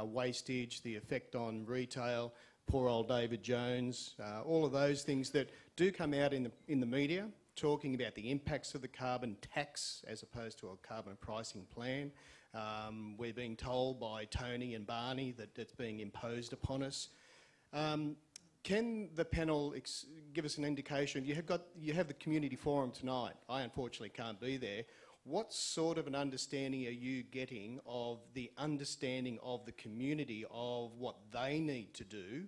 wastage, the effect on retail, poor old David Jones, all of those things that do come out in the media, talking about the impacts of the carbon tax as opposed to a carbon pricing plan. We're being told by Tony and Barney that it's being imposed upon us. Can the panel give us an indication? You have the community forum tonight. I unfortunately can't be there. What sort of an understanding are you getting of the understanding of the community of what they need to do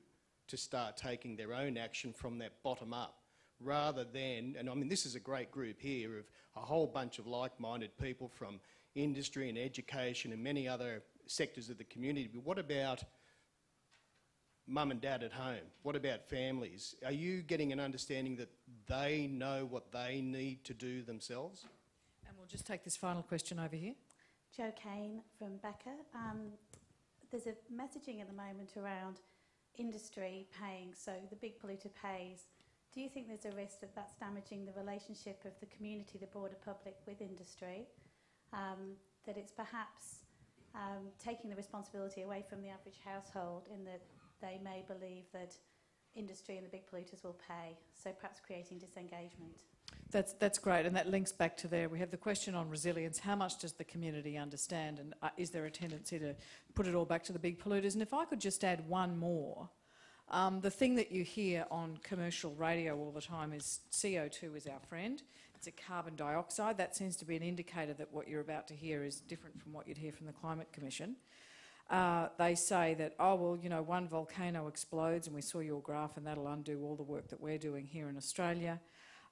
to start taking their own action from that bottom up, rather than, and I mean this is a great group here of a whole bunch of like-minded people from industry and education and many other sectors of the community, but what about mum and dad at home? What about families? Are you getting an understanding that they know what they need to do themselves? And we'll just take this final question over here. Jo Kane from Becker. There's a messaging at the moment around industry paying, so the big polluter pays. Do you think there's a risk that that's damaging the relationship of the community, the broader public with industry? That it's perhaps taking the responsibility away from the average household in that they may believe that industry and the big polluters will pay, so perhaps creating disengagement? That's great, and that links back to there. We have the question on resilience. How much does the community understand, and is there a tendency to put it all back to the big polluters? And if I could just add one more, the thing that you hear on commercial radio all the time is CO2 is our friend. It's a carbon dioxide. That seems to be an indicator that what you're about to hear is different from what you'd hear from the Climate Commission. They say that, oh, well, you know, one volcano explodes and we saw your graph and that'll undo all the work that we're doing here in Australia.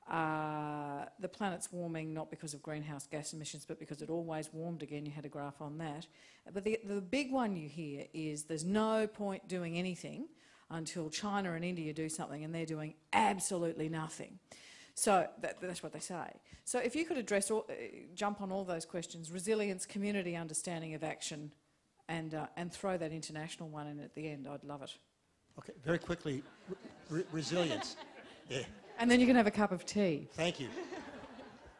The planet's warming not because of greenhouse gas emissions but because it always warmed again. You had a graph on that. But the big one you hear is there's no point doing anything until China and India do something, and they're doing absolutely nothing. So that's what they say. So if you could address, jump on all those questions, resilience, community understanding of action, and throw that international one in at the end, I'd love it. Okay, very quickly, resilience. Yeah. And then you can have a cup of tea. Thank you.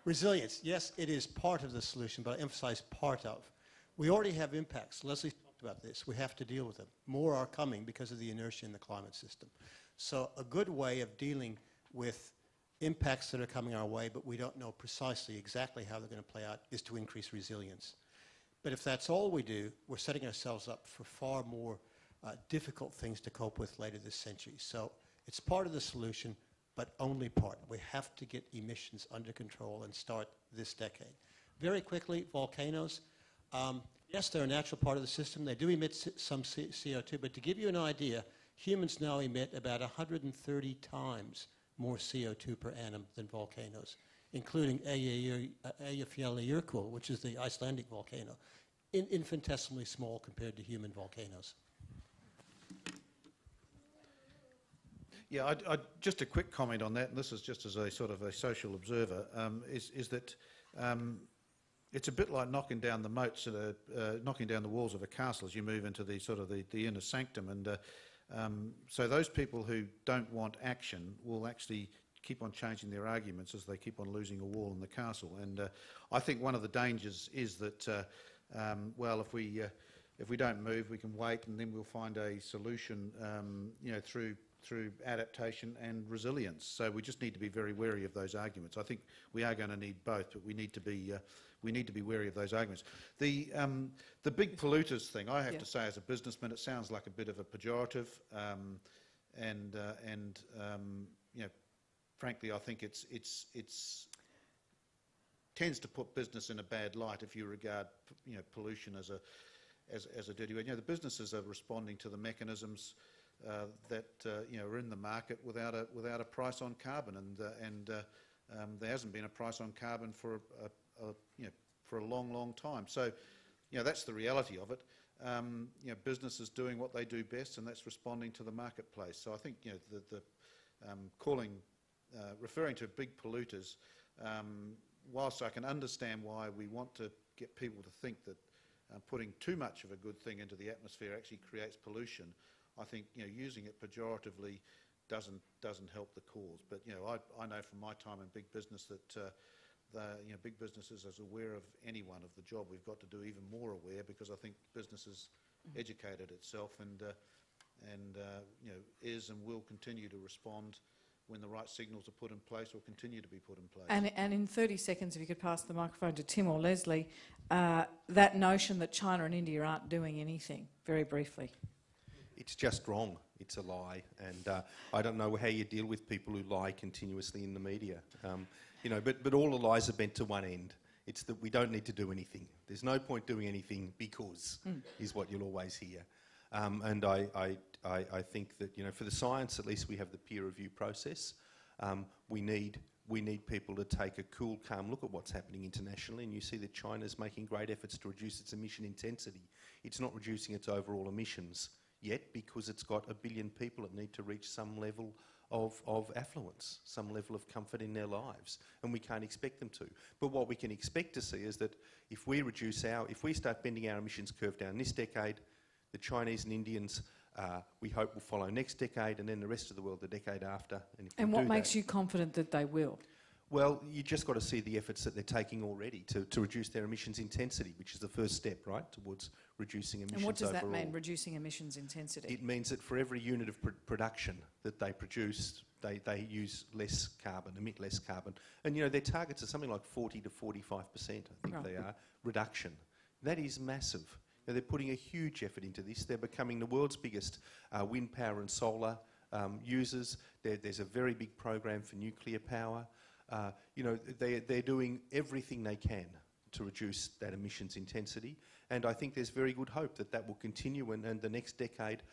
Resilience, yes, it is part of the solution, but I emphasize part of. We already have impacts. Leslie talked about this. We have to deal with them. More are coming because of the inertia in the climate system. So a good way of dealing with impacts that are coming our way, but we don't know precisely exactly how they're going to play out, is to increase resilience. But if that's all we do, we're setting ourselves up for far more difficult things to cope with later this century. So it's part of the solution, but only part. We have to get emissions under control and start this decade. Very quickly, volcanoes. Yes, they're a natural part of the system. They do emit some CO2, but to give you an idea, humans now emit about 130 times more CO2 per annum than volcanoes, including Eyjafjallajökull, which is the Icelandic volcano, infinitesimally small compared to human volcanoes. Yeah, just a quick comment on that, and this is just as a sort of a social observer, is that it's a bit like knocking down the moats, knocking down the walls of a castle as you move into the sort of the inner sanctum, and so those people who don't want action will actually keep on changing their arguments as they keep on losing a wall in the castle. And I think one of the dangers is that, well, if we don't move, we can wait, and then we'll find a solution, you know, through adaptation and resilience. So we just need to be very wary of those arguments. I think we are going to need both, but we need to be wary of those arguments. The big polluters thing, I have to say, as a businessman, it sounds like a bit of a pejorative, and you know, frankly, I think it's tends to put business in a bad light if you regard, you know, pollution as a dirty word. You know, the businesses are responding to the mechanisms that you know, are in the market without a price on carbon, and there hasn't been a price on carbon for you know, for a long time. So, you know, that's the reality of it. You know, business is doing what they do best, and that's responding to the marketplace. So I think, you know, the referring to big polluters, whilst I can understand why we want to get people to think that putting too much of a good thing into the atmosphere actually creates pollution, I think, you know, using it pejoratively doesn't help the cause. But, you know, I know from my time in big business that you know, big businesses, as aware of anyone of the job we've got to do, even more aware, because I think businesses educated itself and you know, is and will continue to respond when the right signals are put in place or continue to be put in place. And in 30 seconds, if you could pass the microphone to Tim or Leslie, that notion that China and India aren't doing anything, very briefly. It's just wrong. It's a lie, and I don't know how you deal with people who lie continuously in the media. You know, but all the lies are bent to one end. It's that we don't need to do anything. There's no point doing anything because is what you'll always hear. And I think that, you know, for the science at least we have the peer review process. We need people to take a cool, calm look at what's happening internationally, and you see that China's making great efforts to reduce its emission intensity. It's not reducing its overall emissions yet because it's got 1 billion people that need to reach some level of affluence, some level of comfort in their lives, and we can't expect them to. But what we can expect to see is that if we start bending our emissions curve down this decade, the Chinese and Indians, we hope, will follow next decade, and then the rest of the world the decade after. And what makes you confident that they will? Well, you just got to see the efforts that they're taking already to reduce their emissions intensity, which is the first step, right, towards reducing emissions overall. And what does that mean, reducing emissions intensity? It means that for every unit of production that they produce, they use less carbon, emit less carbon. And, you know, their targets are something like 40 to 45%, I think they are, reduction. That is massive. Now, they're putting a huge effort into this. They're becoming the world's biggest wind power and solar users. There's a very big program for nuclear power. You know, they're doing everything they can to reduce that emissions intensity, and I think there's very good hope that that will continue, and the next decade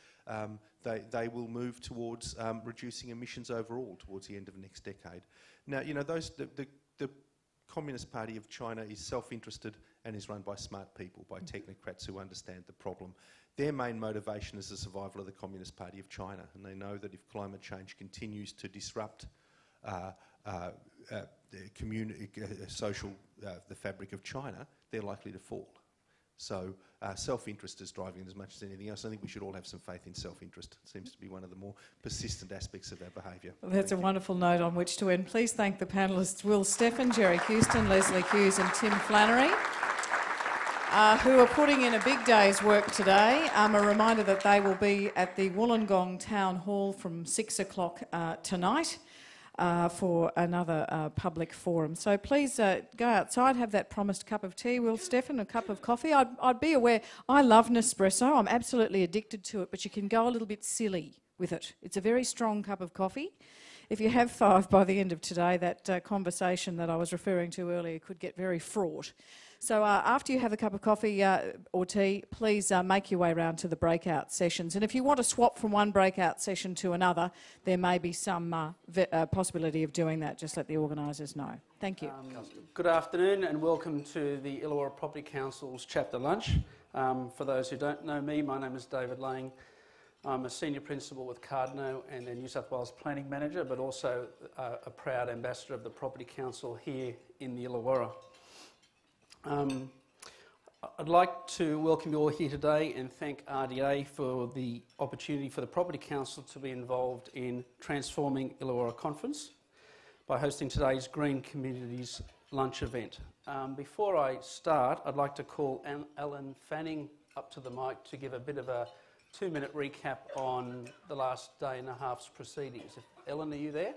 they will move towards reducing emissions overall towards the end of the next decade. Now, you know, the Communist Party of China is self-interested and is run by smart people, by technocrats who understand the problem. Their main motivation is the survival of the Communist Party of China, and they know that if climate change continues to disrupt the fabric of China, they're likely to fall. So self-interest is driving it as much as anything else. I think we should all have some faith in self-interest. It seems to be one of the more persistent aspects of our behaviour. Well, that's a wonderful note on which to end. Please thank the panellists Will Steffen, Jerry Houston, Leslie Hughes and Tim Flannery, who are putting in a big day's work today. A reminder that they will be at the Wollongong Town Hall from 6 o'clock tonight. For another public forum. So please go outside, have that promised cup of tea, Will Steffen, a cup of coffee. I'd be aware, I love Nespresso, I'm absolutely addicted to it, but you can go a little bit silly with it. It's a very strong cup of coffee. If you have 5 by the end of today, that conversation that I was referring to earlier could get very fraught. So after you have a cup of coffee or tea, please make your way around to the breakout sessions. And if you want to swap from one breakout session to another, there may be some possibility of doing that. Just let the organisers know. Thank you. Good afternoon and welcome to the Illawarra Property Council's Chapter Lunch. For those who don't know me, my name is David Lang. I'm a Senior Principal with Cardno and a New South Wales Planning Manager, but also a proud ambassador of the Property Council here in the Illawarra. I'd like to welcome you all here today and thank RDA for the opportunity for the Property Council to be involved in transforming Illawarra Conference by hosting today's Green Communities Lunch event. Before I start, I'd like to call Ellen Fanning up to the mic to give a bit of a 2-minute recap on the last day and a half's proceedings. Ellen, are you there?